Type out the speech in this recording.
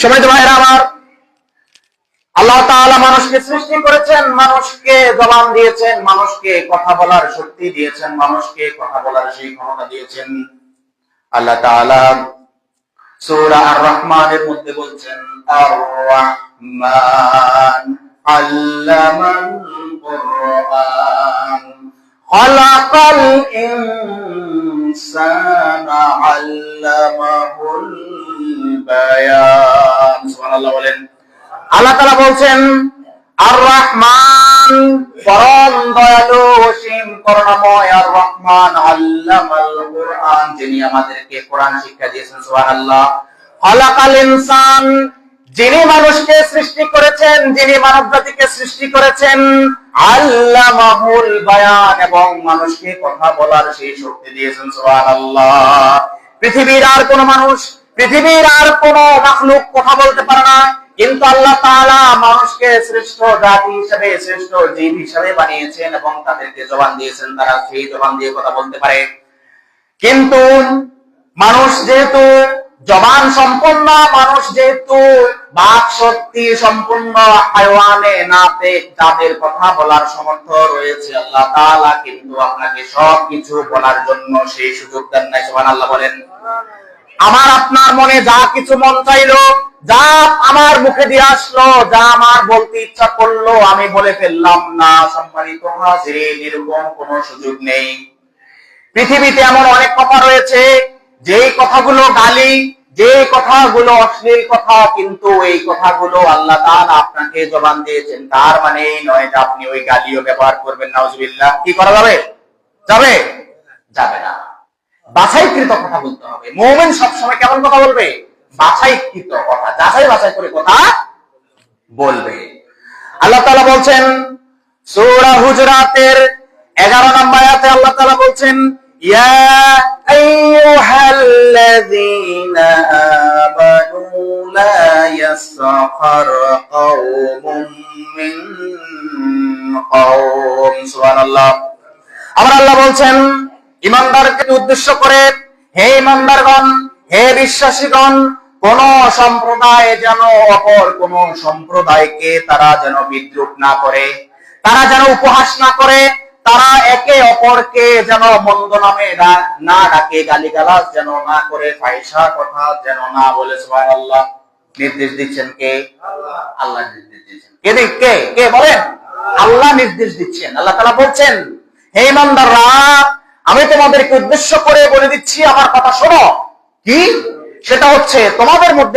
সম্মানিত ভাইরা আমার, আল্লাহ তাআলা মানুষকে সৃষ্টি করেছেন, মানুষকে জবান দিয়েছেন, মানুষকে কথা বলার শক্তি দিয়েছেন, মানুষকে কথা বলার সেই ক্ষমতা দিয়েছেন। আল্লাহ তাআলা সূরা আর-রহমানের মধ্যে বলছেন, আর-রহমান আল্লামাল কুরআন খালাকাল ইনসানা আল্লামাহুল বায়ান। সুবহানাল্লাহ বলেন। আল্লাহ তাআলা বলছেন আর-রহমান, পরম দয়ালু অসীম করুণাময় আর-রহমান, আল্লামাল কুরআন, যিনি আমাদেরকে কোরআন শিক্ষা দিয়েছেন। সুবহানাল্লাহ। খালাকাল ইনসান, যিনি মানুষকে সৃষ্টি করেছেন, যিনি মানব জাতিকে সৃষ্টি করেছেন, আল্লামাহুল বায়ান, এবং মানুষকে কথা বলার সেই শক্তি দিয়েছেন। সুবহানাল্লাহ। পৃথিবীর আর কোন মানুষ, পৃথিবীর আর কোন মাখলুক কথা বলতে পারে না, কিন্তু আল্লাহ তাআলা মানুষকে শ্রেষ্ঠ জাতি হিসেবে, শ্রেষ্ঠ জীব হিসেবে বানিয়েছেন এবং তাদেরকে জবান দিয়েছেন, তারা সেই জবান দিয়ে কথা বলতে পারে। কিন্তু মানুষ যেহেতু জবান সম্পন্ন, মানুষ যেহেতু বাক শক্তি সম্পন্ন হায়াওয়ানে নাতিক, যাদের কথা বলার সামর্থ্য রয়েছে, আল্লাহ তাআলা কিন্তু আপনাকে সবকিছু বলার জন্য সেই সুযোগ দেন নাই। সুবহানাল্লাহ বলেন। আমার আপনার মনে যা কিছু মন চাইলো, যা আমার মুখে দিয়ে আসলো, যা আমার বলতে ইচ্ছা করলো, আমি বলে ফেললাম না। সম্মানিত হাজিরিন, এরকম কোনো সুযোগ নেই। পৃথিবীতে এমন অনেক কথা রয়েছে, যেই কথাগুলো গালি, যে কথাগুলো অশ্লীল কথা, কিন্তু এই কথাগুলো আল্লাহ তাআলা আপনাকে জবান দিয়েছেন, তার মানে এই নয় যে আপনি ওই গালিও ব্যবহার করবেন। নাউজুবিল্লাহ। কি করা যাবে? যাবে? যাবে না। বাছাইকৃত কথা বলতে হবে। মুমিন সবসময় কেমন কথা বলবে? বাছাইকৃত কথা, যাচাই বাছাই করে কথা বলবে। আল্লাহ তাআলা বলছেন সূরা হুজুরাতের 11 নম্বর আয়াতে, আল্লাহ তাআলা বলছেন, ইয়া আইয়ুহাল্লাযীনা আমানু লা ইয়াসখার কওমুম মিন কওম। সুবহানাল্লাহ। আমার আল্লাহ বলছেন ঈমানদারকে উদ্দেশ্য করে, হে ঈমানদারগণ, হে বিশ্বাসীগণ, কোন সম্প্রদায় যেন অপর কোন সম্প্রদায়কে তারা যেন বিদ্রুপ না করে, তারা যেন উপহাস না করে, তারা একে অপরকে যেন মন্দ নামে না ডাকে, গালিগালাজ যেন না করে, ফাহিশা কথা যেন না বলে। সুবহানাল্লাহ। নির্দেশ দিচ্ছেন কে? আল্লাহ নির্দেশ দিচ্ছেন। কে কে বলেন? আল্লাহ নির্দেশ দিচ্ছেন। আল্লাহ তাআলা বলছেন, হে ঈমানদাররা, আমি তোমাদেরকে উদ্দেশ্য করে বলে দিচ্ছি, আমার কথা শোনো। কি? সেটা হচ্ছে তোমাদের মধ্যে